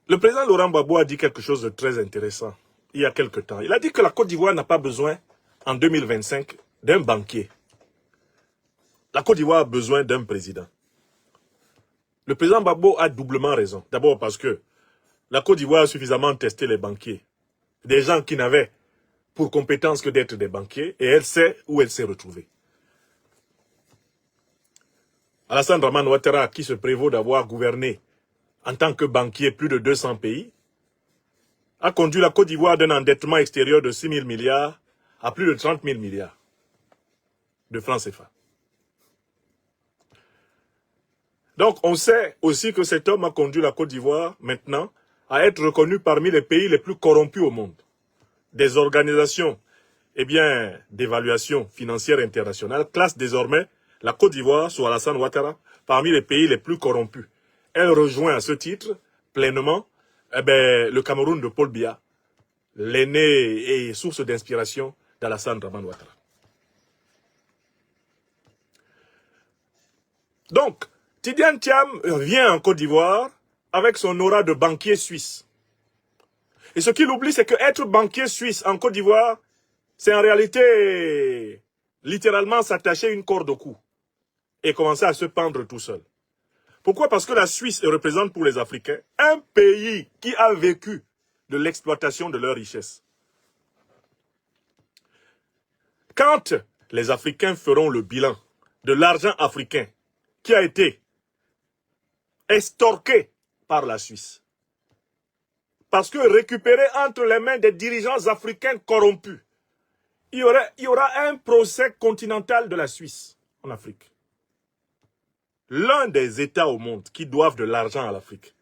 Le président Laurent Gbagbo a dit quelque chose de très intéressant il y a quelque temps. Il a dit que la Côte d'Ivoire n'a pas besoin, en 2025, d'un banquier. La Côte d'Ivoire a besoin d'un président. Le président Gbagbo a doublement raison. D'abord parce que la Côte d'Ivoire a suffisamment testé les banquiers. Des gens qui n'avaient pour compétence que d'être des banquiers, et elle sait où elle s'est retrouvée. Alassane Dramane Ouattara, qui se prévaut d'avoir gouverné en tant que banquier plus de 200 pays, a conduit la Côte d'Ivoire d'un endettement extérieur de 6 000 milliards à plus de 30 000 milliards de francs CFA. Donc, on sait aussi que cet homme a conduit la Côte d'Ivoire, maintenant, à être reconnu parmi les pays les plus corrompus au monde. Des organisations d'évaluation financière internationale classent désormais la Côte d'Ivoire, sous Alassane Ouattara, parmi les pays les plus corrompus. Elle rejoint à ce titre, pleinement, le Cameroun de Paul Biya, l'aîné et source d'inspiration d'Alassane Dramane Ouattara. Donc, Tidiane Thiam vient en Côte d'Ivoire avec son aura de banquier suisse. Et ce qu'il oublie, c'est que être banquier suisse en Côte d'Ivoire, c'est en réalité, littéralement, s'attacher une corde au cou et commencer à se pendre tout seul. Pourquoi? Parce que la Suisse représente pour les Africains un pays qui a vécu de l'exploitation de leurs richesses. Quand les Africains feront le bilan de l'argent africain qui a été extorqué par la Suisse, parce que récupéré entre les mains des dirigeants africains corrompus, il y aura un procès continental de la Suisse en Afrique. L'un des États au monde qui doivent de l'argent à l'Afrique,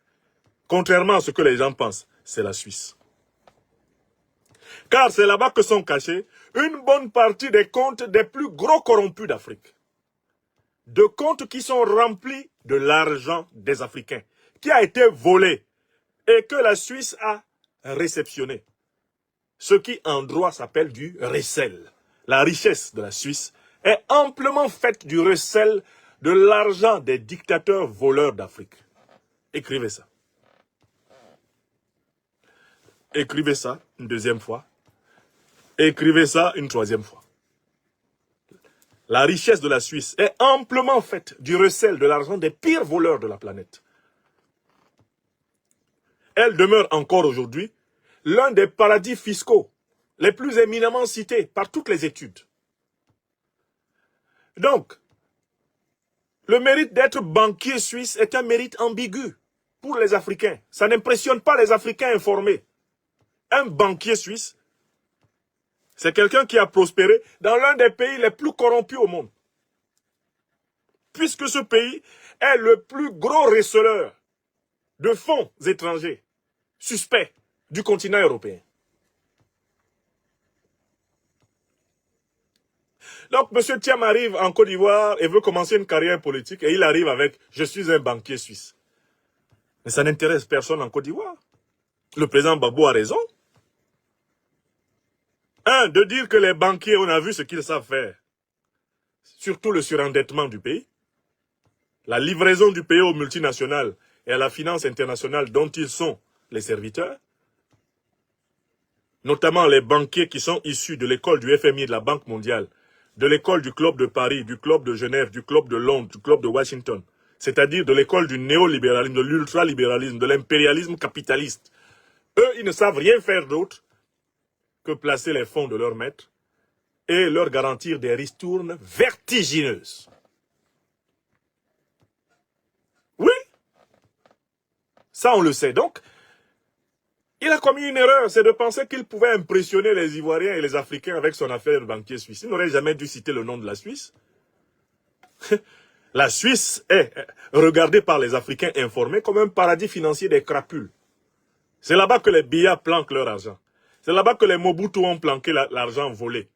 contrairement à ce que les gens pensent, c'est la Suisse. Car c'est là-bas que sont cachés une bonne partie des comptes des plus gros corrompus d'Afrique. De comptes qui sont remplis de l'argent des Africains, qui a été volé et que la Suisse a réceptionné. Ce qui en droit s'appelle du recel. La richesse de la Suisse est amplement faite du recel de l'argent des dictateurs voleurs d'Afrique. Écrivez ça. Écrivez ça une deuxième fois. Écrivez ça une troisième fois. La richesse de la Suisse est amplement faite du recel de l'argent des pires voleurs de la planète. Elle demeure encore aujourd'hui l'un des paradis fiscaux les plus éminemment cités par toutes les études. Donc, le mérite d'être banquier suisse est un mérite ambigu pour les Africains. Ça n'impressionne pas les Africains informés. Un banquier suisse, c'est quelqu'un qui a prospéré dans l'un des pays les plus corrompus au monde. Puisque ce pays est le plus gros receleur de fonds étrangers suspects du continent européen. Donc, M. Thiam arrive en Côte d'Ivoire et veut commencer une carrière politique et il arrive avec « Je suis un banquier suisse ». Mais ça n'intéresse personne en Côte d'Ivoire. Le président Gbagbo a raison. De dire que les banquiers, on a vu ce qu'ils savent faire. Surtout le surendettement du pays. La livraison du pays aux multinationales et à la finance internationale dont ils sont les serviteurs. Notamment les banquiers qui sont issus de l'école du FMI, de la Banque mondiale, de l'école du Club de Paris, du Club de Genève, du Club de Londres, du Club de Washington. C'est-à-dire de l'école du néolibéralisme, de l'ultralibéralisme, de l'impérialisme capitaliste. Eux, ils ne savent rien faire d'autre que placer les fonds de leur maître et leur garantir des ristournes vertigineuses. Oui, ça on le sait. Donc, il a commis une erreur, c'est de penser qu'il pouvait impressionner les Ivoiriens et les Africains avec son affaire de banquier suisse. Il n'aurait jamais dû citer le nom de la Suisse. La Suisse est regardée par les Africains informés comme un paradis financier des crapules. C'est là-bas que les Biya planquent leur argent. C'est là-bas que les Mobutu ont planqué l'argent volé.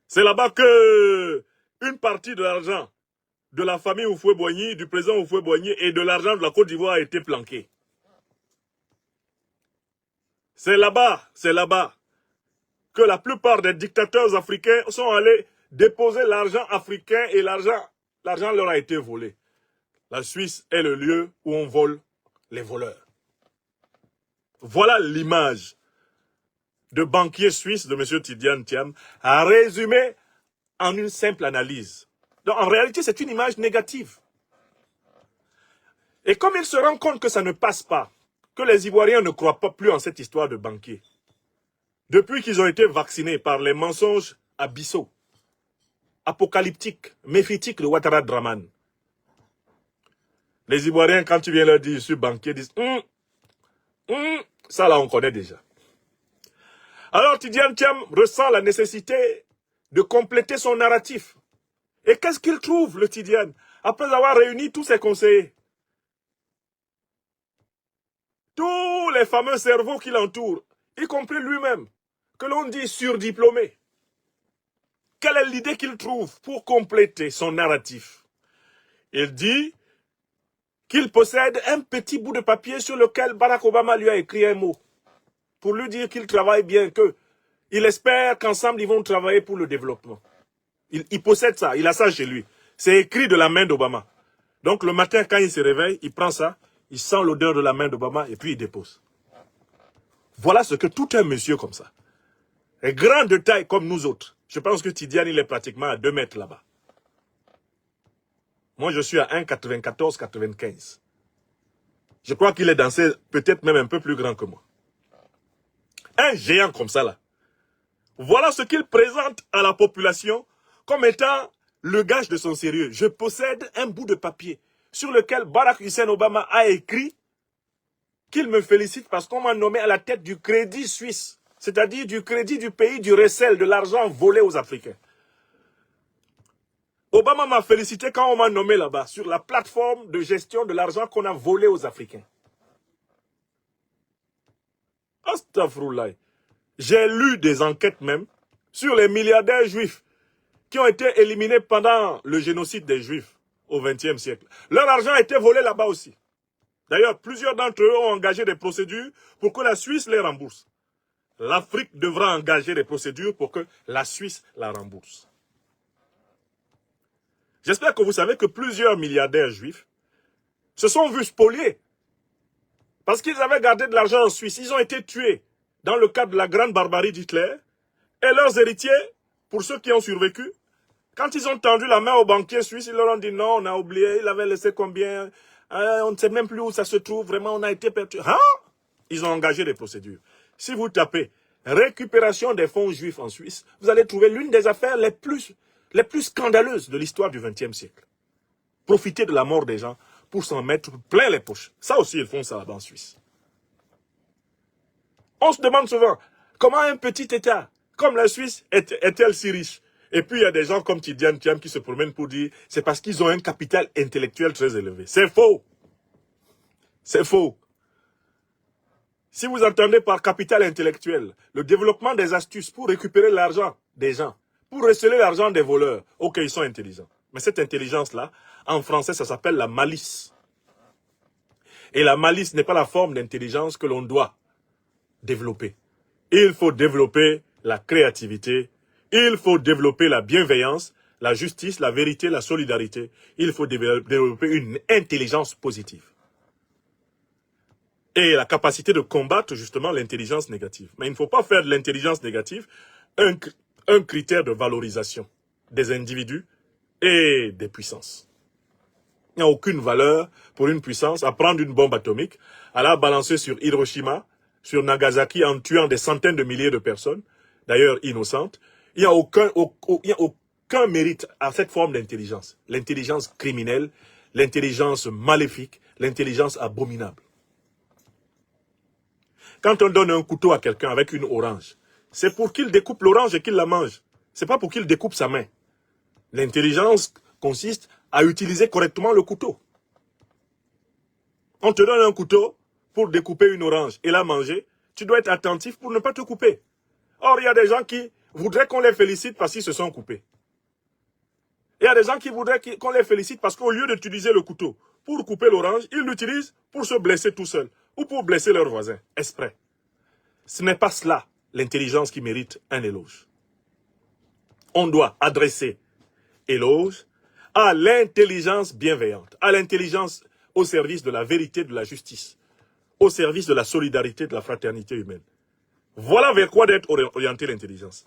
C'est là-bas que une partie de l'argent de la famille Houphouët-Boigny, du président Houphouët-Boigny et de l'argent de la Côte d'Ivoire a été planqué. C'est là-bas que la plupart des dictateurs africains sont allés déposer l'argent africain et l'argent leur a été volé. La Suisse est le lieu où on vole les voleurs. Voilà l'image de banquier suisse de M. Tidjane Thiam, résumée en une simple analyse. Donc en réalité, c'est une image négative. Et comme il se rend compte que ça ne passe pas, que les Ivoiriens ne croient pas plus en cette histoire de banquier, depuis qu'ils ont été vaccinés par les mensonges abyssaux, apocalyptiques, méphitiques de Ouattara Draman, les Ivoiriens, quand tu viens leur dire « je suis banquier », disent ça là on connaît déjà. Alors Tidjane Thiam ressent la nécessité de compléter son narratif. Et qu'est-ce qu'il trouve, le Tidjane, après avoir réuni tous ses conseillers? Tous les fameux cerveaux qui l'entourent, y compris lui-même, que l'on dit surdiplômé. Quelle est l'idée qu'il trouve pour compléter son narratif? Il dit qu'il possède un petit bout de papier sur lequel Barack Obama lui a écrit un mot, pour lui dire qu'il travaille bien, qu'il espère qu'ensemble ils vont travailler pour le développement. Il possède ça, il a ça chez lui. C'est écrit de la main d'Obama. Donc le matin, quand il se réveille, il prend ça, il sent l'odeur de la main d'Obama et puis il dépose. Voilà ce que tout un monsieur comme ça, est grand de taille comme nous autres. Je pense que Tidjane, il est pratiquement à 2 mètres là-bas. Moi, je suis à 1,94, 95. Je crois qu'il est dans ces, peut-être même un peu plus grand que moi. Un géant comme ça là. Voilà ce qu'il présente à la population comme étant le gage de son sérieux. Je possède un bout de papier sur lequel Barack Hussein Obama a écrit qu'il me félicite parce qu'on m'a nommé à la tête du crédit suisse, c'est-à-dire du crédit du pays du recel de l'argent volé aux Africains. Obama m'a félicité quand on m'a nommé là-bas, sur la plateforme de gestion de l'argent qu'on a volé aux Africains. Astaghfirullah. J'ai lu des enquêtes même sur les milliardaires juifs qui ont été éliminés pendant le génocide des Juifs au XXe siècle. Leur argent a été volé là-bas aussi. D'ailleurs, plusieurs d'entre eux ont engagé des procédures pour que la Suisse les rembourse. L'Afrique devra engager des procédures pour que la Suisse la rembourse. J'espère que vous savez que plusieurs milliardaires juifs se sont vus spoliés parce qu'ils avaient gardé de l'argent en Suisse. Ils ont été tués dans le cadre de la grande barbarie d'Hitler. Et leurs héritiers, pour ceux qui ont survécu, quand ils ont tendu la main aux banquiers suisses, ils leur ont dit non, on a oublié, il avait laissé combien, on ne sait même plus où ça se trouve, vraiment on a été perdu. Hein? Ils ont engagé des procédures. Si vous tapez récupération des fonds juifs en Suisse, vous allez trouver l'une des affaires les plus scandaleuses de l'histoire du XXe siècle. Profiter de la mort des gens pour s'en mettre plein les poches. Ça aussi, ils font ça là-bas en Suisse. On se demande souvent, comment un petit État comme la Suisse est-elle si riche? Et puis il y a des gens comme Tidjane Thiam qui se promènent pour dire, c'est parce qu'ils ont un capital intellectuel très élevé. C'est faux. C'est faux. Si vous entendez par capital intellectuel, le développement des astuces pour récupérer l'argent des gens, pour receler l'argent des voleurs, ok, ils sont intelligents. Mais cette intelligence-là, en français, ça s'appelle la malice. Et la malice n'est pas la forme d'intelligence que l'on doit développer. Il faut développer la créativité, il faut développer la bienveillance, la justice, la vérité, la solidarité. Il faut développer une intelligence positive. Et la capacité de combattre justement l'intelligence négative. Mais il ne faut pas faire de l'intelligence négative un critère de valorisation des individus et des puissances. Il n'y a aucune valeur pour une puissance à prendre une bombe atomique, à la balancer sur Hiroshima, sur Nagasaki en tuant des centaines de milliers de personnes, d'ailleurs innocentes. Il n'y a aucun mérite à cette forme d'intelligence. L'intelligence criminelle, l'intelligence maléfique, l'intelligence abominable. Quand on donne un couteau à quelqu'un avec une orange, c'est pour qu'il découpe l'orange et qu'il la mange. Ce n'est pas pour qu'il découpe sa main. L'intelligence consiste à utiliser correctement le couteau. On te donne un couteau pour découper une orange et la manger. Tu dois être attentif pour ne pas te couper. Or, il y a des gens qui voudraient qu'on les félicite parce qu'ils se sont coupés. Il y a des gens qui voudraient qu'on les félicite parce qu'au lieu d'utiliser le couteau pour couper l'orange, ils l'utilisent pour se blesser tout seuls ou pour blesser leurs voisins, exprès. Ce n'est pas cela, l'intelligence qui mérite un éloge. On doit adresser éloge à l'intelligence bienveillante, à l'intelligence au service de la vérité, de la justice, au service de la solidarité, de la fraternité humaine. Voilà vers quoi d'être orientée l'intelligence.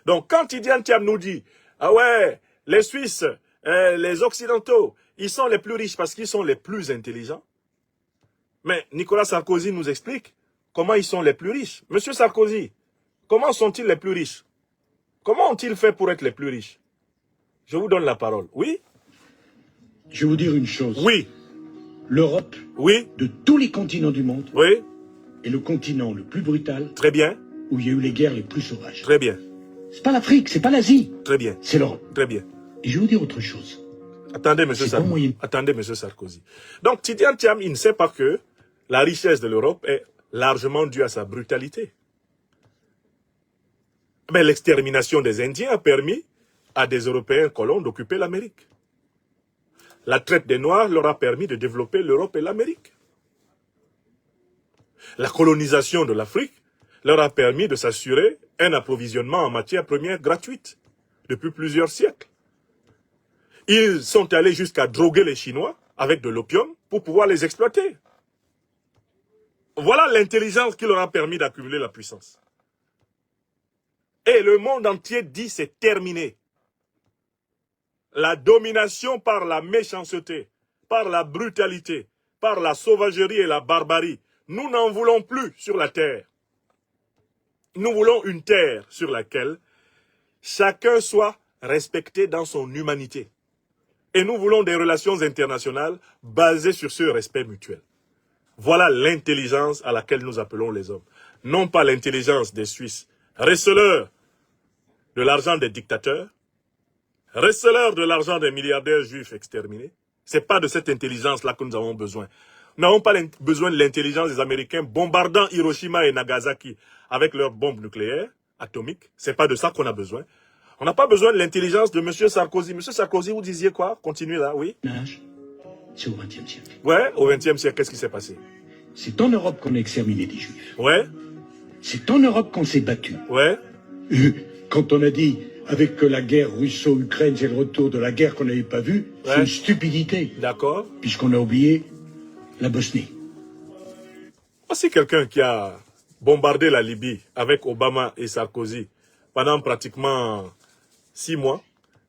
Donc, quand Tidiane Thiam nous dit, ah ouais, les Suisses, les Occidentaux, ils sont les plus riches parce qu'ils sont les plus intelligents. Mais Nicolas Sarkozy nous explique comment ils sont les plus riches. Monsieur Sarkozy, comment sont-ils les plus riches? Comment ont-ils fait pour être les plus riches? Je vous donne la parole. Oui? Je vais vous dire une chose. Oui. L'Europe, oui, de tous les continents du monde, oui, est le continent le plus brutal. Très bien. Où il y a eu les guerres les plus sauvages. Très bien. C'est pas l'Afrique, c'est pas l'Asie. Très bien. C'est l'Europe. Très bien. Et je vais vous dire autre chose. Attendez, monsieur Sarkozy. Attendez, monsieur Sarkozy. Donc, Tidiane Thiam, il ne sait pas que la richesse de l'Europe est largement due à sa brutalité. Mais l'extermination des Indiens a permis à des Européens colons d'occuper l'Amérique. La traite des Noirs leur a permis de développer l'Europe et l'Amérique. La colonisation de l'Afrique leur a permis de s'assurer un approvisionnement en matières premières gratuites depuis plusieurs siècles. Ils sont allés jusqu'à droguer les Chinois avec de l'opium pour pouvoir les exploiter. Voilà l'intelligence qui leur a permis d'accumuler la puissance. Et le monde entier dit c'est terminé. La domination par la méchanceté, par la brutalité, par la sauvagerie et la barbarie, nous n'en voulons plus sur la terre. Nous voulons une terre sur laquelle chacun soit respecté dans son humanité. Et nous voulons des relations internationales basées sur ce respect mutuel. Voilà l'intelligence à laquelle nous appelons les hommes. Non pas l'intelligence des Suisses, receleurs de l'argent des dictateurs, receleurs de l'argent des milliardaires juifs exterminés. Ce n'est pas de cette intelligence-là que nous avons besoin. Nous n'avons pas besoin de l'intelligence des Américains bombardant Hiroshima et Nagasaki avec leurs bombes nucléaires atomiques. Ce n'est pas de ça qu'on a besoin. On n'a pas besoin de l'intelligence de M. Sarkozy. M. Sarkozy, vous disiez quoi? Continuez là, oui. C'est au XXe siècle. Ouais, au XXe siècle, qu'est-ce qui s'est passé? C'est en Europe qu'on a exterminé des Juifs. Ouais. C'est en Europe qu'on s'est battu. Ouais. Quand on a dit, avec la guerre russo-ukraine, c'est le retour de la guerre qu'on n'avait pas vue, c'est une stupidité. D'accord. Puisqu'on a oublié la Bosnie. Voici quelqu'un qui a bombardé la Libye avec Obama et Sarkozy pendant pratiquement 6 mois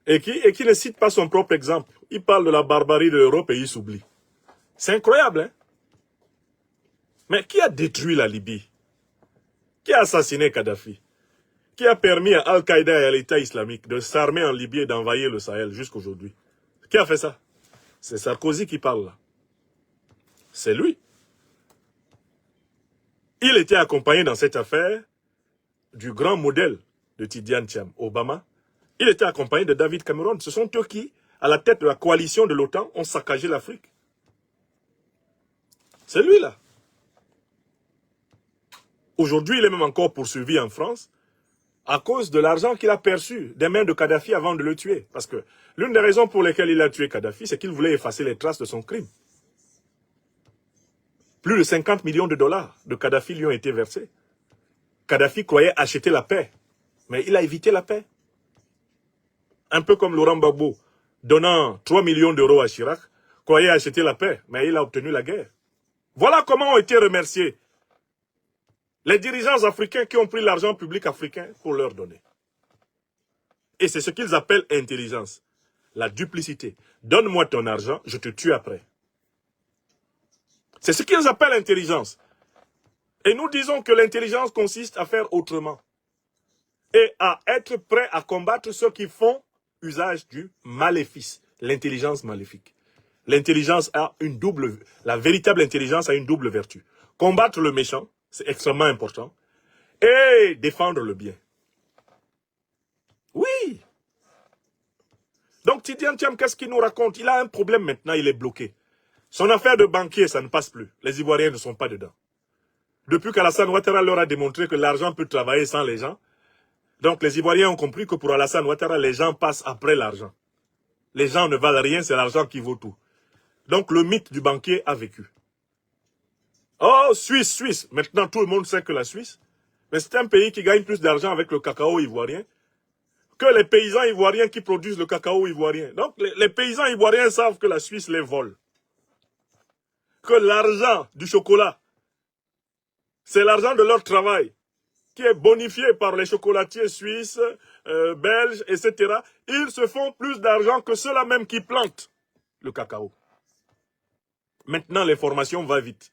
et qui ne cite pas son propre exemple. Il parle de la barbarie de l'Europe et il s'oublie. C'est incroyable, hein? Mais qui a détruit la Libye? Qui a assassiné Kadhafi? Qui a permis à Al-Qaïda et à l'État islamique de s'armer en Libye et d'envahir le Sahel jusqu'aujourd'hui? Qui a fait ça? C'est Sarkozy qui parle là. C'est lui. Il était accompagné dans cette affaire du grand modèle de Tidiane Thiam, Obama. Il était accompagné de David Cameron. Ce sont eux qui, à la tête de la coalition de l'OTAN, ont saccagé l'Afrique. C'est lui là. Aujourd'hui, il est même encore poursuivi en France à cause de l'argent qu'il a perçu des mains de Kadhafi avant de le tuer. Parce que l'une des raisons pour lesquelles il a tué Kadhafi, c'est qu'il voulait effacer les traces de son crime. Plus de 50 millions de dollars de Kadhafi lui ont été versés. Kadhafi croyait acheter la paix, mais il a évité la paix. Un peu comme Laurent Gbagbo, donnant 3 millions d'euros à Chirac, croyait acheter la paix, mais il a obtenu la guerre. Voilà comment ont été remerciés les dirigeants africains qui ont pris l'argent public africain pour leur donner. Et c'est ce qu'ils appellent intelligence. La duplicité. Donne-moi ton argent, je te tue après. C'est ce qu'ils appellent intelligence. Et nous disons que l'intelligence consiste à faire autrement. Et à être prêt à combattre ceux qui font usage du maléfice. L'intelligence maléfique. L'intelligence a une double... La véritable intelligence a une double vertu. Combattre le méchant, c'est extrêmement important. Et défendre le bien. Oui. Donc Tidiane Thiam, qu'est-ce qu'il nous raconte? Il a un problème maintenant, il est bloqué. Son affaire de banquier, ça ne passe plus. Les Ivoiriens ne sont pas dedans. Depuis qu'Alassane Ouattara leur a démontré que l'argent peut travailler sans les gens, donc les Ivoiriens ont compris que pour Alassane Ouattara, les gens passent après l'argent. Les gens ne valent rien, c'est l'argent qui vaut tout. Donc le mythe du banquier a vécu. Oh, Suisse. Maintenant, tout le monde sait que la Suisse, mais c'est un pays qui gagne plus d'argent avec le cacao ivoirien que les paysans ivoiriens qui produisent le cacao ivoirien. Donc, les paysans ivoiriens savent que la Suisse les vole. Que l'argent du chocolat C'est l'argent de leur travail qui est bonifié par les chocolatiers suisses, belges, etc. Ils se font plus d'argent que ceux-là même qui plantent le cacao. Maintenant, l'information va vite.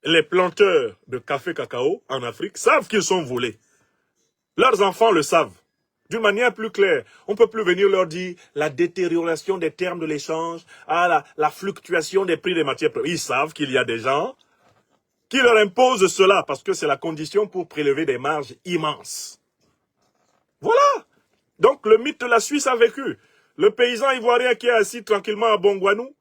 Les planteurs de café cacao en Afrique savent qu'ils sont volés. Leurs enfants le savent. D'une manière plus claire, on ne peut plus venir leur dire la détérioration des termes de l'échange, la fluctuation des prix des matières premières. Ils savent qu'il y a des gens qui leur imposent cela parce que c'est la condition pour prélever des marges immenses. Voilà. Donc le mythe de la Suisse a vécu. Le paysan ivoirien qui est assis tranquillement à Bongwanou,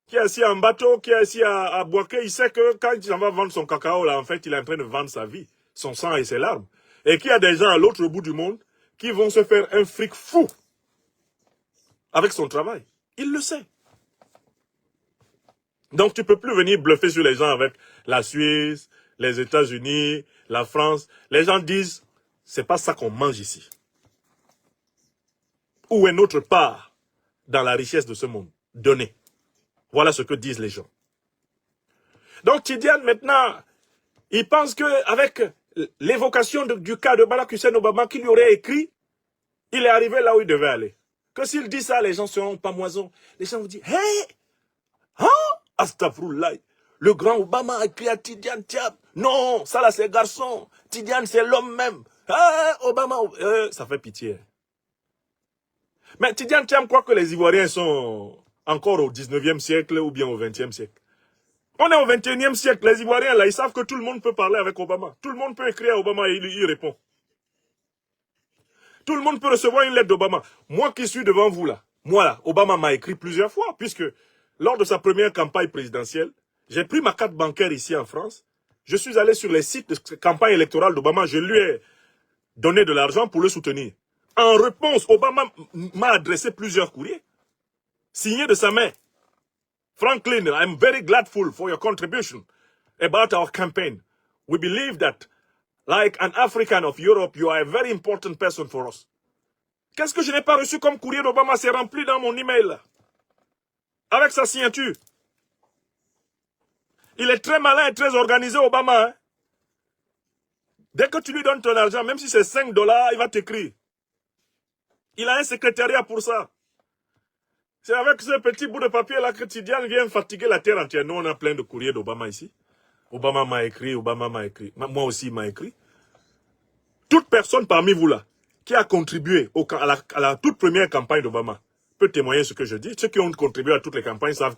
qui est assis en bateau, qui est assis à Boaké, il sait que quand il s'en va vendre son cacao, là, en fait, il est en train de vendre sa vie, son sang et ses larmes. Et qu'il y a des gens à l'autre bout du monde qui vont se faire un fric fou avec son travail. Il le sait. Donc tu ne peux plus venir bluffer sur les gens avec la Suisse, les États-Unis, la France. Les gens disent, c'est pas ça qu'on mange ici. Où est notre part dans la richesse de ce monde? Donnez. Voilà ce que disent les gens. Donc Tidiane, maintenant, il pense qu'avec l'évocation du cas de Barack Hussein Obama qu'il lui aurait écrit, il est arrivé là où il devait aller. Que s'il dit ça, les gens seront pas moisons. Les gens vous disent, hey, hein, Astaghfirullah, le grand Obama a écrit à Tidiane Thiam. Non, ça là c'est garçon. Tidiane c'est l'homme même. Ah, Obama, ça fait pitié. Mais Tidiane Thiam croit que les Ivoiriens sont encore au 19e siècle ou bien au 20e siècle. On est au 21e siècle. Les Ivoiriens, là, ils savent que tout le monde peut parler avec Obama. Tout le monde peut écrire à Obama et il répond. Tout le monde peut recevoir une lettre d'Obama. Moi qui suis devant vous, là, moi, là, Obama m'a écrit plusieurs fois, puisque lors de sa première campagne présidentielle, j'ai pris ma carte bancaire ici en France. Je suis allé sur les sites de campagne électorale d'Obama. Je lui ai donné de l'argent pour le soutenir. En réponse, Obama m'a adressé plusieurs courriers, signés de sa main. Franklin, I'm very grateful for your contribution about our campaign. We believe that, like an African of Europe, you are a very important person for us. Qu'est-ce que je n'ai pas reçu comme courrier d'Obama? C'est rempli dans mon email. Avec sa signature. Il est très malin et très organisé, Obama. Hein? Dès que tu lui donnes ton argent, même si c'est $5, il va t'écrire. Il a un secrétariat pour ça. C'est avec ce petit bout de papier-là que Tidiane vient fatiguer la terre entière. Nous, on a plein de courriers d'Obama ici. Obama m'a écrit, Obama m'a écrit. Moi aussi, il m'a écrit. Toute personne parmi vous là, qui a contribué à la toute première campagne d'Obama, peut témoigner ce que je dis. Ceux qui ont contribué à toutes les campagnes savent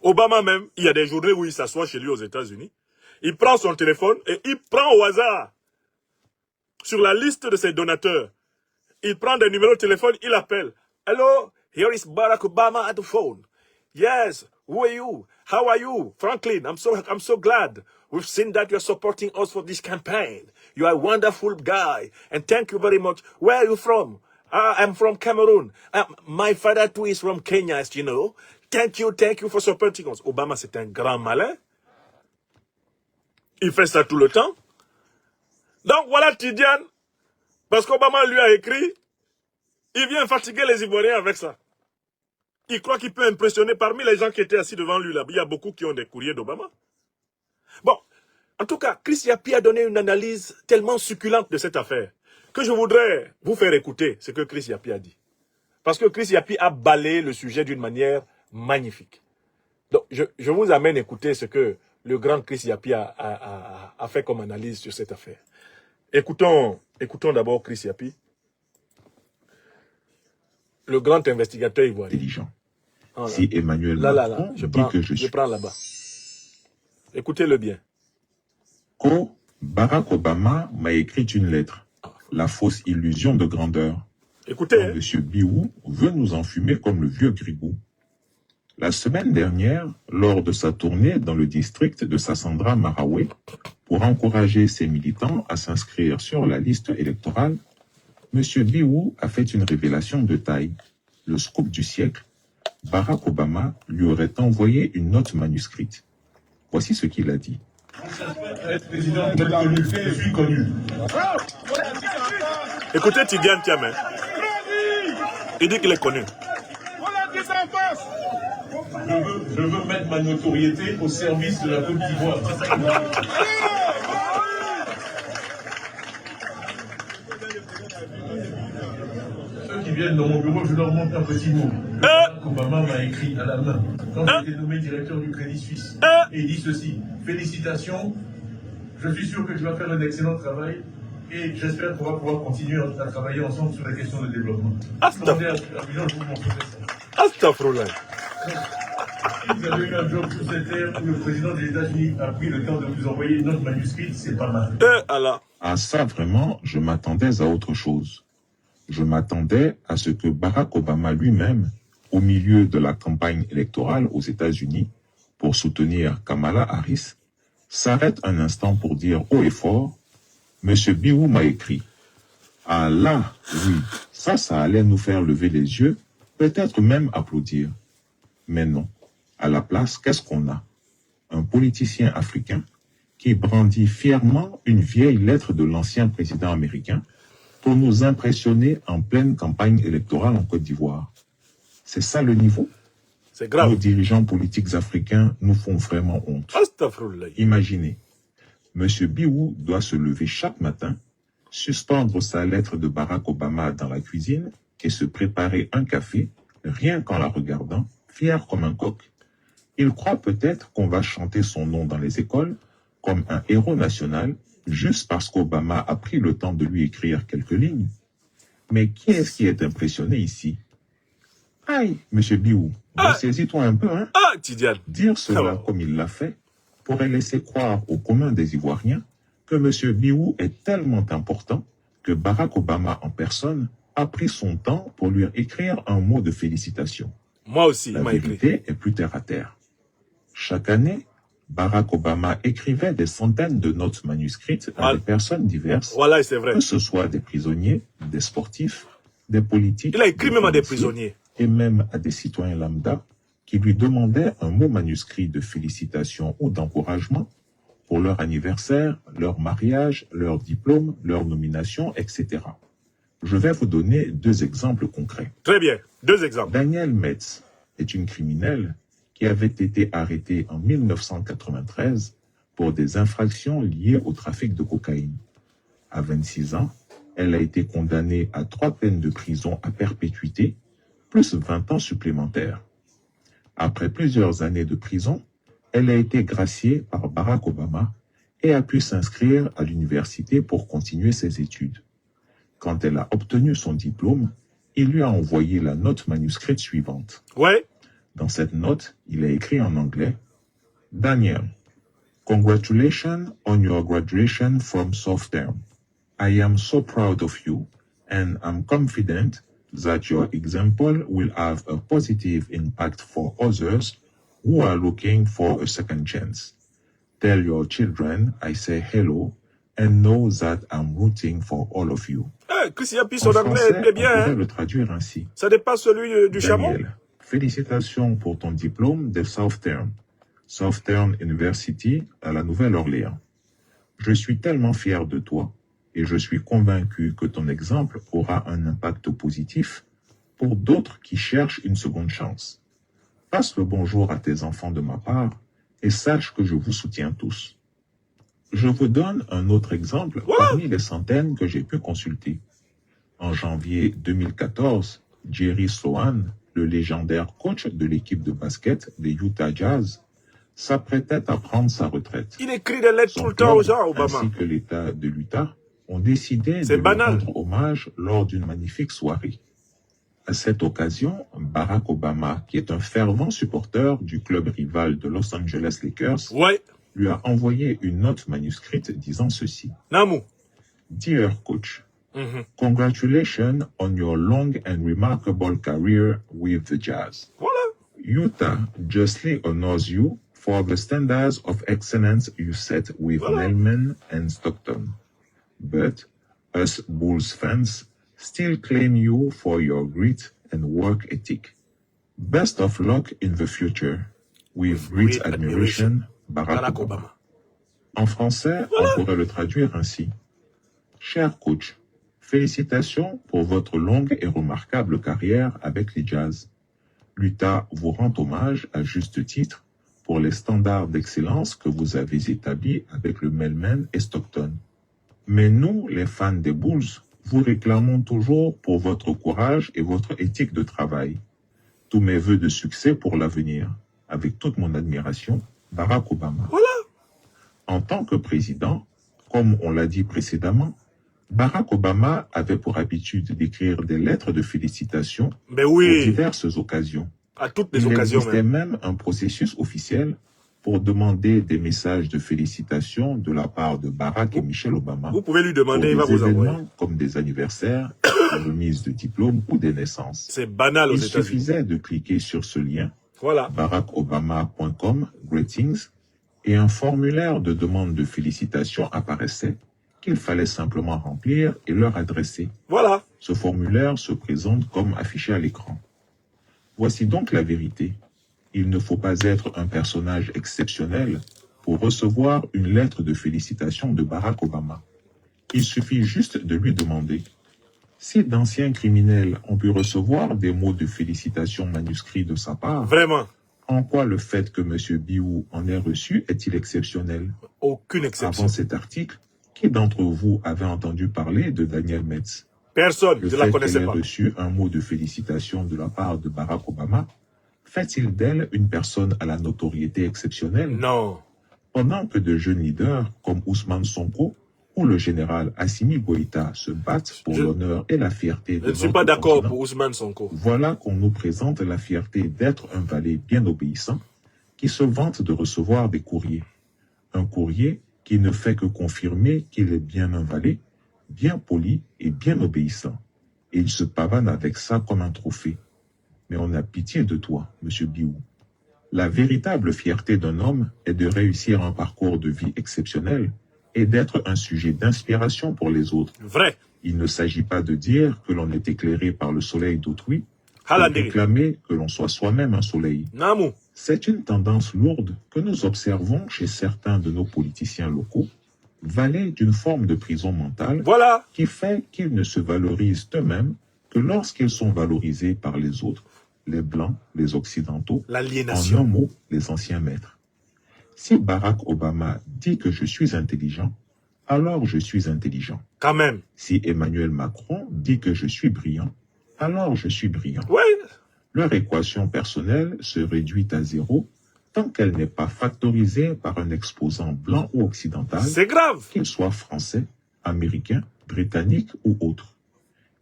Obama même, il y a des journées où il s'assoit chez lui aux États-Unis. Il prend son téléphone et il prend au hasard, sur la liste de ses donateurs, il prend des numéros de téléphone, il appelle. Hello, here is Barack Obama at the phone. Yes, who are you? How are you? Franklin, I'm so glad. We've seen that you're supporting us for this campaign. You are a wonderful guy. And thank you very much. Where are you from? I'm from Cameroon. My father too is from Kenya, as you know. Thank you for supporting us. Obama, c'est un grand malin. Il fait ça tout le temps. Donc voilà Tidiane. Parce qu'Obama lui a écrit, il vient fatiguer les Ivoiriens avec ça. Il croit qu'il peut impressionner parmi les gens qui étaient assis devant lui là. Il y a beaucoup qui ont des courriers d'Obama. Bon, en tout cas, Chris Yapi a donné une analyse tellement succulente de cette affaire que je voudrais vous faire écouter ce que Chris Yapi a dit. Parce que Chris Yapi a balayé le sujet d'une manière magnifique. Donc, je vous amène écouter ce que le grand Chris Yapi a fait comme analyse sur cette affaire. Écoutons d'abord Chris Yapi, le grand investigateur ivoirien. Intelligent. Si Emmanuel Macron dit que je prends là-bas. Écoutez-le bien. Quand Barack Obama m'a écrit une lettre, la fausse illusion de grandeur. Écoutez. Monsieur Biou veut nous enfumer comme le vieux Grigou. La semaine dernière, lors de sa tournée dans le district de Sassandra Marawe, pour encourager ses militants à s'inscrire sur la liste électorale, Monsieur Biou a fait une révélation de taille. Le scoop du siècle, Barack Obama lui aurait envoyé une note manuscrite. Voici ce qu'il a dit. Président de la République, je suis connu. Écoutez Tidiane Thiam. Il dit qu'il est connu. Voilà qui s'en passe. Je veux mettre ma notoriété au service de la Côte d'Ivoire. Ceux qui viennent dans mon bureau, je leur montre un petit mot. Obama m'a écrit à la main quand j'ai été nommé directeur du Crédit Suisse. Et il dit ceci: félicitations, je suis sûr que tu vas faire un excellent travail et j'espère qu'on va pouvoir continuer à travailler ensemble sur la question de développement. Demandez à Abidjan, je vous montrerai ça. Astafroullah. Si vous avez eu un job sur cette terre où le président des États-Unis a pris le temps de vous envoyer notre manuscrit, c'est pas mal. Allah. À ça, vraiment, je m'attendais à autre chose. Je m'attendais à ce que Barack Obama lui-même, au milieu de la campagne électorale aux États-Unis pour soutenir Kamala Harris, s'arrête un instant pour dire haut et fort: Monsieur Biou m'a écrit. Ah là, oui, ça allait nous faire lever les yeux, peut-être même applaudir. Mais non. À la place, qu'est-ce qu'on a? Un politicien africain qui brandit fièrement une vieille lettre de l'ancien président américain pour nous impressionner en pleine campagne électorale en Côte d'Ivoire. C'est ça le niveau? C'est grave. Nos dirigeants politiques africains nous font vraiment honte. Astafroullah. Imaginez, M. Biou doit se lever chaque matin, suspendre sa lettre de Barack Obama dans la cuisine et se préparer un café, rien qu'en la regardant, fier comme un coq. Il croit peut-être qu'on va chanter son nom dans les écoles comme un héros national juste parce qu'Obama a pris le temps de lui écrire quelques lignes. Mais qui est-ce qui est impressionné ici? Aïe, M. Biou, ressaisis-toi un peu, hein? Tidiane. Dire cela comme il l'a fait pourrait laisser croire au commun des Ivoiriens que M. Biou est tellement important que Barack Obama en personne a pris son temps pour lui écrire un mot de félicitation. Moi aussi, La il m'a écrit. vérité est plus terre à terre. Chaque année, Barack Obama écrivait des centaines de notes manuscrites à des personnes diverses, Voilà, c'est vrai. que ce soit des prisonniers, des sportifs, des politiques, Il a écrit même à des financiers, prisonniers. et même à des citoyens lambda qui lui demandaient un mot manuscrit de félicitations ou d'encouragement pour leur anniversaire, leur mariage, leur diplôme, leur nomination, etc. Je vais vous donner 2 exemples concrets. Très bien. 2 exemples. Danielle Metz est une criminelle qui avait été arrêtée en 1993 pour des infractions liées au trafic de cocaïne. À 26 ans, elle a été condamnée à 3 peines de prison à perpétuité, plus 20 ans supplémentaires. Après plusieurs années de prison, elle a été graciée par Barack Obama et a pu s'inscrire à l'université pour continuer ses études. Quand elle a obtenu son diplôme, il lui a envoyé la note manuscrite suivante. Ouais. Dans cette note, il a écrit en anglais: Daniel, congratulations on your graduation from Southern. I am so proud of you and I'm confident that your example will have a positive impact for others who are looking for a second chance. Tell your children I say hello and know that I'm rooting for all of you. Christian Pi, En son anglais français, est on bien. pourrait Hein? le traduire ainsi. Ça dépasse celui du chameau. Daniel, félicitations pour ton diplôme de Southern University à la Nouvelle-Orléans. Je suis tellement fier de toi et je suis convaincu que ton exemple aura un impact positif pour d'autres qui cherchent une seconde chance. Passe le bonjour à tes enfants de ma part et sache que je vous soutiens tous. Je vous donne un autre exemple parmi les centaines que j'ai pu consulter. En janvier 2014, Jerry Sloan, le légendaire coach de l'équipe de basket des Utah Jazz, s'apprêtait à prendre sa retraite. Il écrit des lettres Son tout le temps aux club, gens, Obama. ainsi que l'État de l'Utah, ont décidé de C'est lui banal. rendre hommage lors d'une magnifique soirée. À cette occasion, Barack Obama, qui est un fervent supporter du club rival de Los Angeles Lakers, Ouais. lui a envoyé une note manuscrite disant ceci. Namou. Dear coach, Mhm. congratulations on your long and remarkable career with the Jazz. Voilà. Utah justly honors you for the standards of excellence you set with Nelman and Stockton. But us Bulls fans still claim you for your grit and work ethic. Best of luck in the future. With great admiration, Barack Obama. En français, on pourrait le traduire ainsi. Cher coach, félicitations pour votre longue et remarquable carrière avec les Jazz. L'Utah vous rend hommage à juste titre pour les standards d'excellence que vous avez établis avec le Mailman et Stockton. Mais nous, les fans des Bulls, vous réclamons toujours pour votre courage et votre éthique de travail. Tous mes vœux de succès pour l'avenir. Avec toute mon admiration, Barack Obama. Voilà. En tant que président, comme on l'a dit précédemment, Barack Obama avait pour habitude d'écrire des lettres de félicitations Mais pour oui, diverses occasions. à toutes les Il occasions existait même. même un processus officiel pour demander des messages de félicitations de la part de Barack et Michelle Obama Vous pouvez lui pour demander, des il va vous envoyer. événements comme des anniversaires, des remises de diplômes ou des naissances. C'est banal aux Il États-Unis. suffisait de cliquer sur ce lien, Voilà. barackobama.com, greetings, et un formulaire de demande de félicitations apparaissait qu'il fallait simplement remplir et leur adresser. Voilà. Ce formulaire se présente comme affiché à l'écran. Voici donc la vérité. Il ne faut pas être un personnage exceptionnel pour recevoir une lettre de félicitations de Barack Obama. Il suffit juste de lui demander. Si d'anciens criminels ont pu recevoir des mots de félicitations manuscrits de sa part, Vraiment. en quoi le fait que M. Biou en ait reçu est-il exceptionnel? Aucune exception. Avant cet article, qui d'entre vous avait entendu parler de Daniel Metz? Personne. Le Je ne la fait connaissais qu'elle ait pas. reçu un mot de félicitation de la part de Barack Obama fait-il d'elle une personne à la notoriété exceptionnelle? Non. Pendant que de jeunes leaders comme Ousmane Sonko ou le général Assimi Goïta se battent pour Je- l'honneur et la fierté de Je ne suis notre pas d'accord continent, pour Ousmane Sonko. voilà qu'on nous présente la fierté d'être un valet bien obéissant qui se vante de recevoir des courriers. Un courrier qui ne fait que confirmer qu'il est bien un valet, bien poli et bien obéissant. Et il se pavane avec ça comme un trophée. Mais on a pitié de toi, monsieur Biou. La véritable fierté d'un homme est de réussir un parcours de vie exceptionnel et d'être un sujet d'inspiration pour les autres. Vrai. Il ne s'agit pas de dire que l'on est éclairé par le soleil d'autrui, pour Halandiri. réclamer que l'on soit soi-même un soleil. Namu. C'est une tendance lourde que nous observons chez certains de nos politiciens locaux, valets d'une forme de prison mentale, Voilà. qui fait qu'ils ne se valorisent eux-mêmes que lorsqu'ils sont valorisés par les autres, les Blancs, les Occidentaux, en un L'aliénation. mot, les anciens maîtres. Si Barack Obama dit que je suis intelligent, alors je suis intelligent. Quand même. Si Emmanuel Macron dit que je suis brillant, alors je suis brillant. Ouais. Leur équation personnelle se réduit à zéro tant qu'elle n'est pas factorisée par un exposant blanc ou occidental, C'est grave. qu'il soit français, américain, britannique ou autre.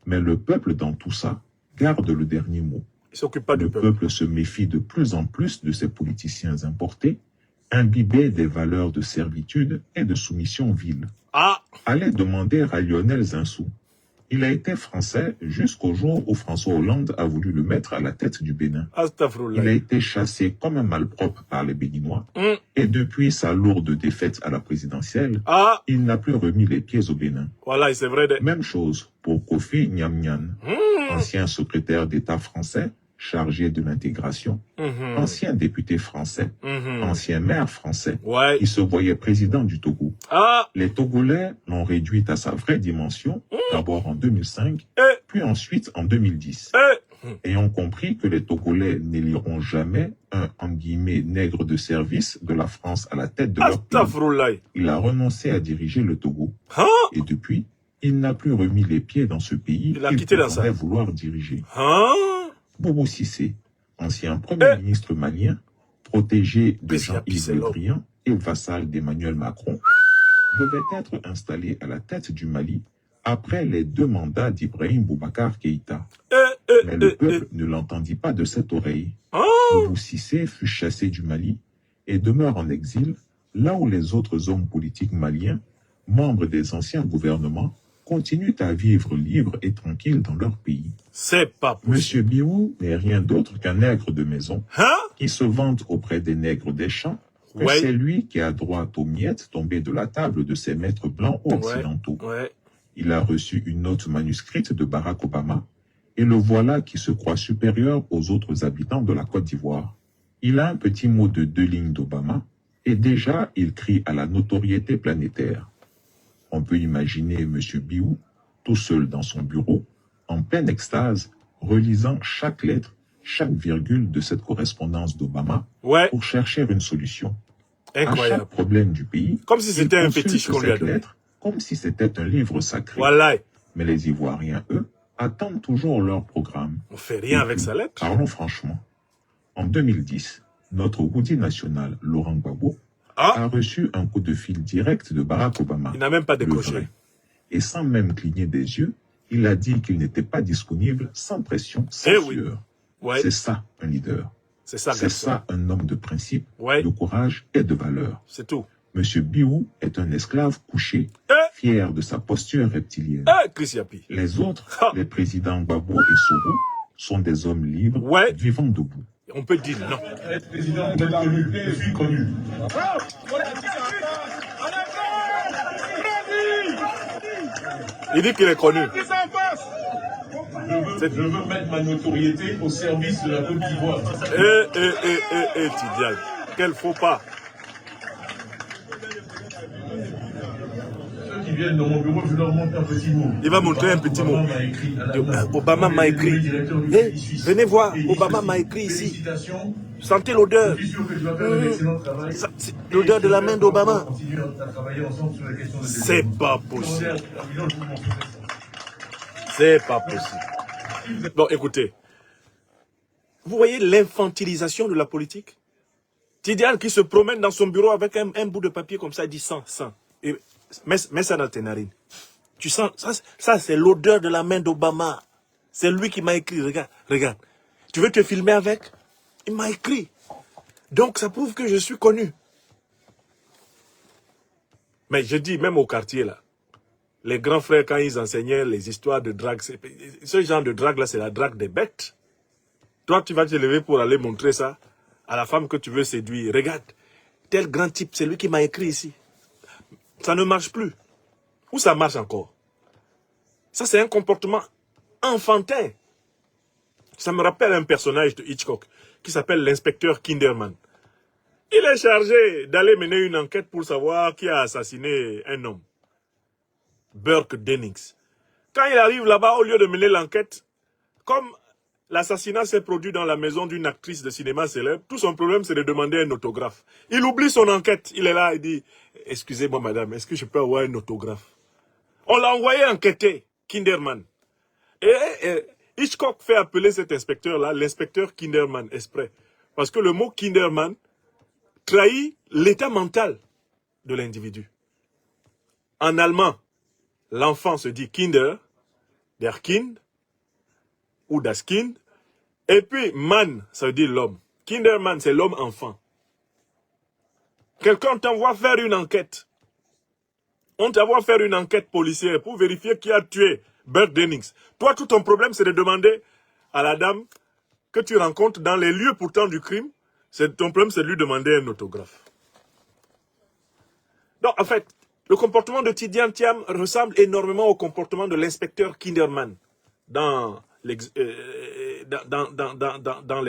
Mais le peuple dans tout ça garde le dernier mot. Il ne s'occupe pas du Le peuple. peuple se méfie de plus en plus de ces politiciens importés, imbibés des valeurs de servitude et de soumission vile. Ah. Allez demander à Lionel Zinsou. Il a été français jusqu'au jour où François Hollande a voulu le mettre à la tête du Bénin. Il a Astaghfirullah. été chassé comme un malpropre par les Béninois. Hum. Et depuis sa lourde défaite à la présidentielle, Ah. il n'a plus remis les pieds au Bénin. Voilà, c'est vrai. Même chose pour Kofi Nyamnyan, ancien secrétaire d'État français chargé de l'intégration, ancien député français, ancien maire français, Ouais. qui se voyait président du Togo. Ah. Les Togolais l'ont réduit à sa vraie dimension, d'abord en 2005, Eh. puis ensuite en 2010. Eh. Et ont compris que les Togolais n'éliront jamais un, en guillemets, nègre de service de la France à la tête de leur pays. Astaghfirullah. Il a renoncé à diriger le Togo. Hein? Et depuis, il n'a plus remis les pieds dans ce pays Il a qu'il quitté dans ça. prétendait vouloir diriger. Hein? Boubou Cissé, ancien premier ministre malien, protégé de Qu'est-ce qu'il y a, Jean-Yves Pissello? Le Drian et vassal d'Emmanuel Macron, devait être installé à la tête du Mali après les 2 mandats d'Ibrahim Boubacar Keïta. Mais le peuple ne l'entendit pas de cette oreille. Boubou Cissé fut chassé du Mali et demeure en exil, là où les autres hommes politiques maliens, membres des anciens gouvernements, continuent à vivre libres et tranquilles dans leur pays. C'est pas possible. Monsieur Biou n'est rien d'autre qu'un nègre de maison Hein? qui se vante auprès des nègres des champs que Ouais. c'est lui qui a droit aux miettes tombées de la table de ses maîtres blancs ou occidentaux. Ouais. Il a reçu une note manuscrite de Barack Obama et le voilà qui se croit supérieur aux autres habitants de la Côte d'Ivoire. Il a un petit mot de 2 lignes d'Obama et déjà il crie à la notoriété planétaire. On peut imaginer M. Biou, tout seul dans son bureau, en pleine extase, relisant chaque lettre chaque virgule de cette correspondance d'Obama Ouais, pour chercher une solution. À incroyable. chaque problème du pays, Comme si il c'était un consulte fétiche qu'on lui a cette donné. lettre comme si c'était un livre sacré. Voilà, Mais les Ivoiriens, eux, attendent toujours leur programme. on fait rien Et avec puis, sa lettre. parlons franchement. En 2010, notre Woody national, Laurent Gbagbo, Ah, a reçu un coup de fil direct de Barack Obama, il n'a même pas le décroché. vrai. Et sans même cligner des yeux, il a dit qu'il n'était pas disponible sans pression, sans Eh oui. sueur. Ouais, C'est ça un leader. c'est ça, C'est garçon. ça un homme de principe, Ouais, de courage et de valeur. c'est tout. Monsieur Biou est un esclave couché, fier de sa posture reptilienne. Chris Yapi. Les autres, Ah. les présidents Gbagbo et Soro, sont des hommes libres, Ouais. vivant debout. On peut dire non. Président, vous êtes connu, je suis connu. Il dit qu'il est connu. Je veux mettre ma notoriété au service de la Côte d'Ivoire. Tidiane. Quel faux pas. Ceux qui viennent dans mon bureau, je leur montre un petit mot. Il va montrer un petit mot. Obama m'a écrit à la main. Obama m'a écrit. Venez voir, Obama m'a écrit ici. Félicitations. Sentez l'odeur. Je suis sûr que tu vas faire un excellent travail. C'est l'odeur de la main d'Obama. On va continuer à travailler ensemble sur la question de C'est développement. pas possible. Je vous montre ça. C'est pas possible. Bon, écoutez. Vous voyez l'infantilisation de la politique? Tidiane qui se promène dans son bureau avec un bout de papier comme ça, il dit 100. Et mets ça dans tes narines. Tu sens, ça c'est l'odeur de la main d'Obama. C'est lui qui m'a écrit, regarde. Tu veux te filmer avec? Il m'a écrit. Donc ça prouve que je suis connu. Mais je dis, même au quartier là, les grands frères, quand ils enseignaient les histoires de drague, ce genre de drague là, c'est la drague des bêtes. Toi, tu vas te lever pour aller montrer ça à la femme que tu veux séduire. Regarde, tel grand type, c'est lui qui m'a écrit ici. Ça ne marche plus. Ou ça marche encore? Ça, c'est un comportement enfantin. Ça me rappelle un personnage de Hitchcock qui s'appelle l'inspecteur Kinderman. Il est chargé d'aller mener une enquête pour savoir qui a assassiné un homme. Burke Dennings. Quand il arrive là-bas, au lieu de mener l'enquête, comme l'assassinat s'est produit dans la maison d'une actrice de cinéma célèbre, tout son problème c'est de demander un autographe. Il oublie son enquête. Il est là, il dit, excusez-moi madame, est-ce que je peux avoir un autographe? On l'a envoyé enquêter, Kinderman. Et Hitchcock fait appeler cet inspecteur-là, l'inspecteur Kinderman, exprès. Parce que le mot Kinderman trahit l'état mental de l'individu. En allemand, l'enfant se dit Kinder, der Kind, ou das Kind. Et puis, man, ça veut dire l'homme. Kinderman, c'est l'homme-enfant. Quelqu'un t'envoie faire une enquête. On t'envoie faire une enquête policière pour vérifier qui a tué Burke Dennings. Toi, tout ton problème, c'est de demander à la dame que tu rencontres dans les lieux pourtant du crime. Ton problème, c'est de lui demander un autographe. Donc, en fait, le comportement de Tidiane Thiam ressemble énormément au comportement de l'inspecteur Kinderman dans les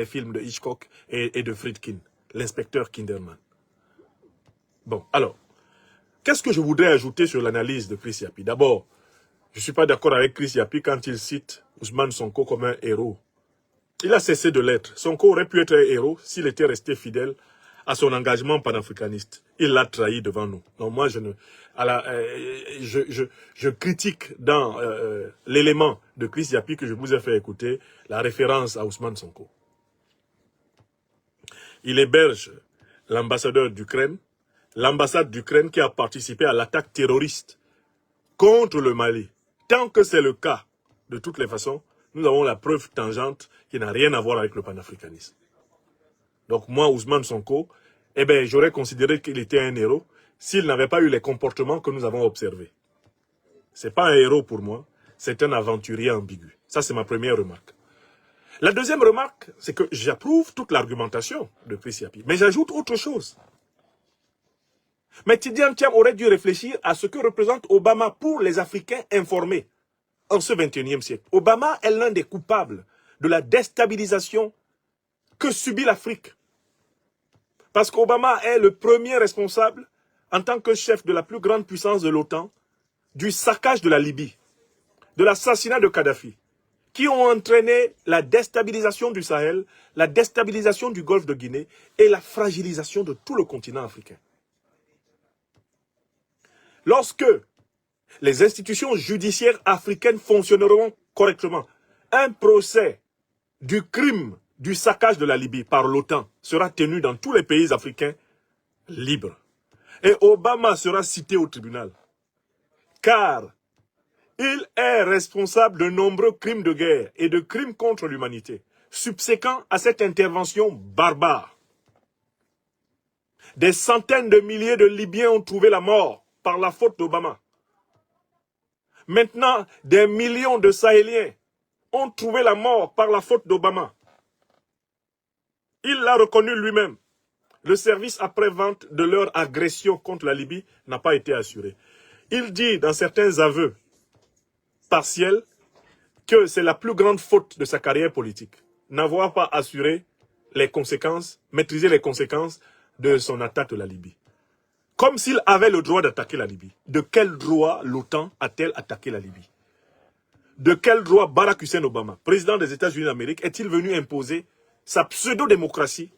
films de Hitchcock et de Friedkin. L'inspecteur Kinderman. Bon, alors, qu'est-ce que je voudrais ajouter sur l'analyse de Chris Yapi? D'abord, je ne suis pas d'accord avec Chris Yapi quand il cite Ousmane Sonko comme un héros. Il a cessé de l'être. Sonko aurait pu être un héros s'il était resté fidèle à son engagement panafricaniste. Il l'a trahi devant nous. Donc moi, je critique dans l'élément de Chris Yapi que je vous ai fait écouter, la référence à Ousmane Sonko. Il héberge l'ambassadeur d'Ukraine, l'ambassade d'Ukraine qui a participé à l'attaque terroriste contre le Mali. Tant que c'est le cas, de toutes les façons, nous avons la preuve tangente qui n'a rien à voir avec le panafricanisme. Donc moi, Ousmane Sonko, j'aurais considéré qu'il était un héros s'il n'avait pas eu les comportements que nous avons observés. Ce n'est pas un héros pour moi, c'est un aventurier ambigu. Ça, c'est ma première remarque. La deuxième remarque, c'est que j'approuve toute l'argumentation de Chris Yapi, mais j'ajoute autre chose. Mais Tidiane Thiam aurait dû réfléchir à ce que représente Obama pour les Africains informés en ce 21e siècle. Obama est l'un des coupables de la déstabilisation que subit l'Afrique. Parce qu'Obama est le premier responsable, en tant que chef de la plus grande puissance de l'OTAN, du saccage de la Libye, de l'assassinat de Kadhafi, qui ont entraîné la déstabilisation du Sahel, la déstabilisation du Golfe de Guinée et la fragilisation de tout le continent africain. Lorsque les institutions judiciaires africaines fonctionneront correctement, un procès du crime du saccage de la Libye par l'OTAN sera tenu dans tous les pays africains libres. Et Obama sera cité au tribunal. Car il est responsable de nombreux crimes de guerre et de crimes contre l'humanité, subséquents à cette intervention barbare. Des centaines de milliers de Libyens ont trouvé la mort par la faute d'Obama. Maintenant, des millions de Sahéliens ont trouvé la mort par la faute d'Obama. Il l'a reconnu lui-même. Le service après-vente de leur agression contre la Libye n'a pas été assuré. Il dit dans certains aveux partiels que c'est la plus grande faute de sa carrière politique, n'avoir pas assuré les conséquences, maîtriser les conséquences de son attaque de la Libye. Comme s'il avait le droit d'attaquer la Libye. De quel droit l'OTAN a-t-elle attaqué la Libye? De quel droit Barack Hussein Obama, président des États-Unis d'Amérique, est-il venu imposer sa pseudo-démocratie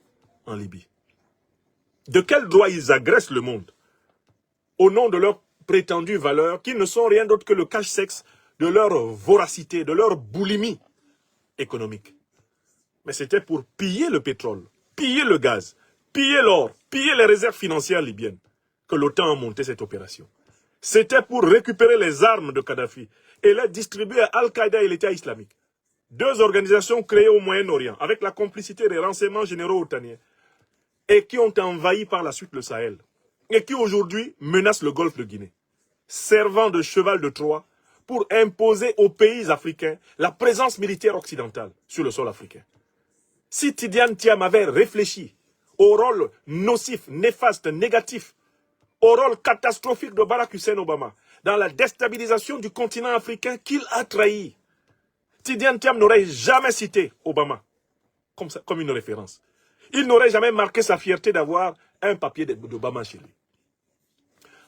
en Libye? De quel droit ils agressent le monde au nom de leurs prétendues valeurs qui ne sont rien d'autre que le cache-sexe de leur voracité, de leur boulimie économique? Mais c'était pour piller le pétrole, piller le gaz, piller l'or, piller les réserves financières libyennes que l'OTAN a monté cette opération. C'était pour récupérer les armes de Kadhafi et les distribuer à Al-Qaïda et l'État islamique. Deux organisations créées au Moyen-Orient avec la complicité des renseignements généraux otaniens et qui ont envahi par la suite le Sahel et qui aujourd'hui menacent le Golfe de Guinée, servant de cheval de Troie pour imposer aux pays africains la présence militaire occidentale sur le sol africain. Si Tidiane Thiam avait réfléchi au rôle nocif, néfaste, négatif, au rôle catastrophique de Barack Hussein Obama dans la déstabilisation du continent africain qu'il a trahi, Tidiane Thiam n'aurait jamais cité Obama comme une référence. Il n'aurait jamais marqué sa fierté d'avoir un papier d'Obama chez lui.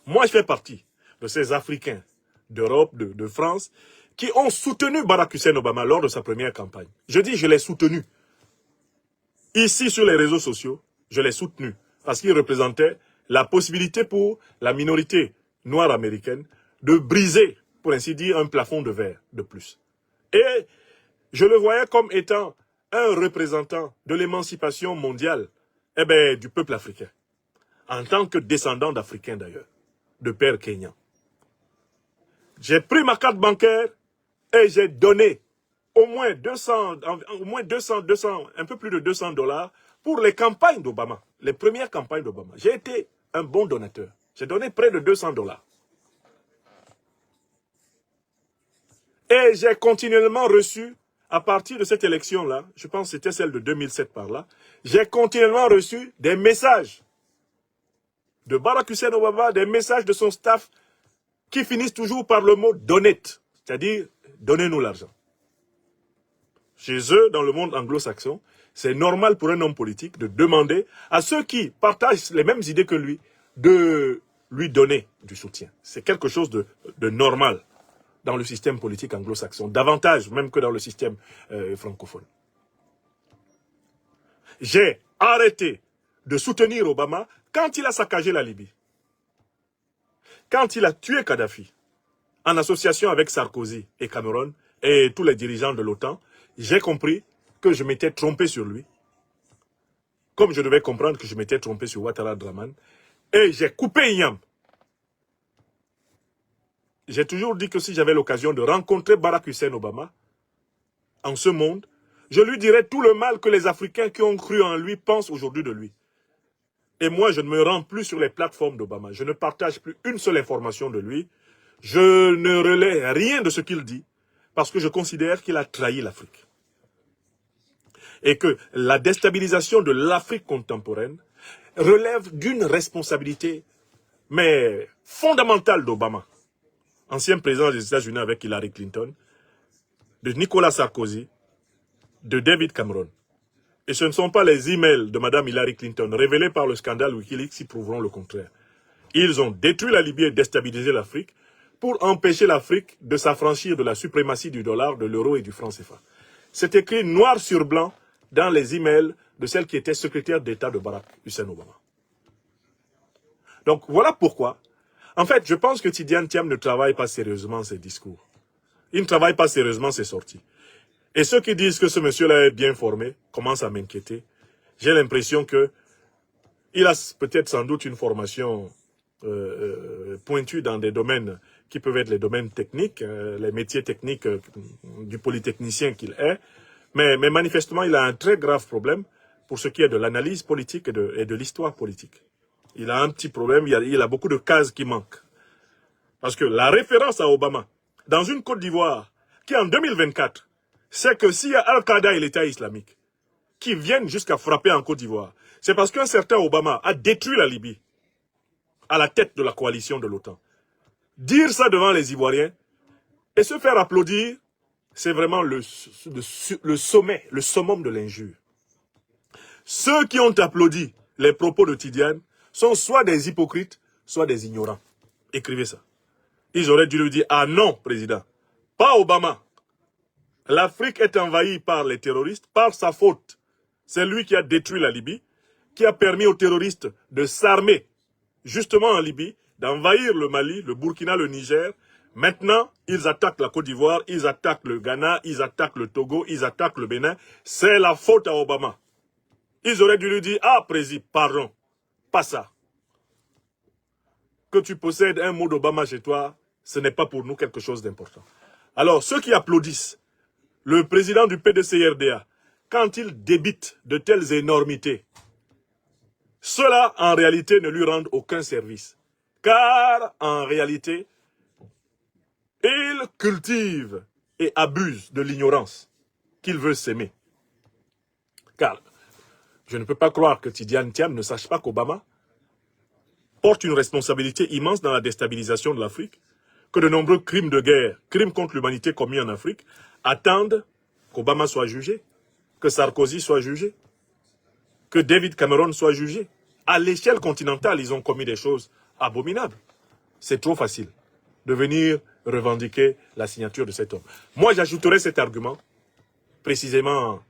Moi, je fais partie de ces Africains d'Europe, de France, qui ont soutenu Barack Hussein Obama lors de sa première campagne. Je dis, je l'ai soutenu. Ici, sur les réseaux sociaux, je l'ai soutenu parce qu'il représentait la possibilité pour la minorité noire américaine de briser, pour ainsi dire, un plafond de verre de plus. Et je le voyais comme étant un représentant de l'émancipation mondiale du peuple africain, en tant que descendant d'Africains d'ailleurs, de père kényan. J'ai pris ma carte bancaire et j'ai donné un peu plus de 200 $ pour les campagnes d'Obama, les premières campagnes d'Obama. J'ai été un bon donateur. J'ai donné près de 200 $. Et j'ai continuellement reçu, à partir de cette élection-là, je pense que c'était celle de 2007 par là, j'ai continuellement reçu des messages de Barack Hussein Obama, des messages de son staff qui finissent toujours par le mot « donate », c'est-à-dire « donnez-nous l'argent ». Chez eux, dans le monde anglo-saxon, c'est normal pour un homme politique de demander à ceux qui partagent les mêmes idées que lui de lui donner du soutien. C'est quelque chose de normal dans le système politique anglo-saxon, davantage même que dans le système francophone. J'ai arrêté de soutenir Obama quand il a saccagé la Libye, quand il a tué Kadhafi, en association avec Sarkozy et Cameron et tous les dirigeants de l'OTAN. J'ai compris que je m'étais trompé sur lui, comme je devais comprendre que je m'étais trompé sur Ouattara Draman, et j'ai coupé Inyam. J'ai toujours dit que si j'avais l'occasion de rencontrer Barack Hussein Obama, en ce monde, je lui dirais tout le mal que les Africains qui ont cru en lui pensent aujourd'hui de lui. Et moi, je ne me rends plus sur les plateformes d'Obama. Je ne partage plus une seule information de lui. Je ne relais rien de ce qu'il dit, parce que je considère qu'il a trahi l'Afrique. Et que la déstabilisation de l'Afrique contemporaine relève d'une responsabilité, mais fondamentale d'Obama, ancien président des États-Unis avec Hillary Clinton, de Nicolas Sarkozy, de David Cameron. Et ce ne sont pas les emails de Mme Hillary Clinton révélés par le scandale Wikileaks qui prouveront le contraire. Ils ont détruit la Libye et déstabilisé l'Afrique pour empêcher l'Afrique de s'affranchir de la suprématie du dollar, de l'euro et du franc CFA. C'est écrit noir sur blanc dans les emails de celle qui était secrétaire d'État de Barack Hussein Obama. Donc voilà pourquoi. En fait, je pense que Tidiane Thiam ne travaille pas sérieusement ses discours. Il ne travaille pas sérieusement ses sorties. Et ceux qui disent que ce monsieur-là est bien formé commencent à m'inquiéter. J'ai l'impression que il a peut-être sans doute une formation pointue dans des domaines qui peuvent être les domaines techniques, les métiers techniques du polytechnicien qu'il est. Mais manifestement, il a un très grave problème pour ce qui est de l'analyse politique et de l'histoire politique. Il a un petit problème, il a beaucoup de cases qui manquent. Parce que la référence à Obama, dans une Côte d'Ivoire, qui en 2024, c'est que s'il y a Al-Qaïda et l'État islamique qui viennent jusqu'à frapper en Côte d'Ivoire, c'est parce qu'un certain Obama a détruit la Libye à la tête de la coalition de l'OTAN. Dire ça devant les Ivoiriens et se faire applaudir, c'est vraiment le sommet, le summum de l'injure. Ceux qui ont applaudi les propos de Tidiane sont soit des hypocrites, soit des ignorants. Écrivez ça. Ils auraient dû lui dire, ah non, président, pas Obama. L'Afrique est envahie par les terroristes, par sa faute. C'est lui qui a détruit la Libye, qui a permis aux terroristes de s'armer, justement en Libye, d'envahir le Mali, le Burkina, le Niger. Maintenant, ils attaquent la Côte d'Ivoire, ils attaquent le Ghana, ils attaquent le Togo, ils attaquent le Bénin. C'est la faute à Obama. Ils auraient dû lui dire, ah, président, pardon, pas ça. Que tu possèdes un mot d'Obama chez toi, ce n'est pas pour nous quelque chose d'important. Alors, ceux qui applaudissent le président du PDC-RDA, quand il débite de telles énormités, ceux-là, en réalité, ne lui rendent aucun service. Car, en réalité, il cultive et abuse de l'ignorance qu'il veut s'aimer. Car, je ne peux pas croire que Tidiane Thiam ne sache pas qu'Obama porte une responsabilité immense dans la déstabilisation de l'Afrique, que de nombreux crimes de guerre, crimes contre l'humanité commis en Afrique, attendent qu'Obama soit jugé, que Sarkozy soit jugé, que David Cameron soit jugé. À l'échelle continentale, ils ont commis des choses abominables. C'est trop facile de venir revendiquer la signature de cet homme. Moi, j'ajouterai cet argument précisément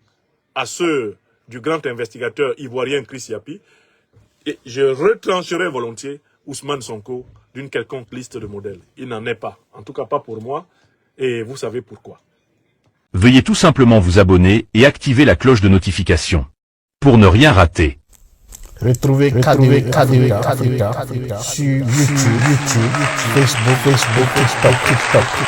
à ceux du grand investigateur ivoirien Chris Yapi, et je retrancherai volontiers Ousmane Sonko d'une quelconque liste de modèles. Il n'en est pas, en tout cas pas pour moi, et vous savez pourquoi. Veuillez tout simplement vous abonner et activer la cloche de notification pour ne rien rater. Retrouvez Africa sur YouTube, Facebook, TikTok.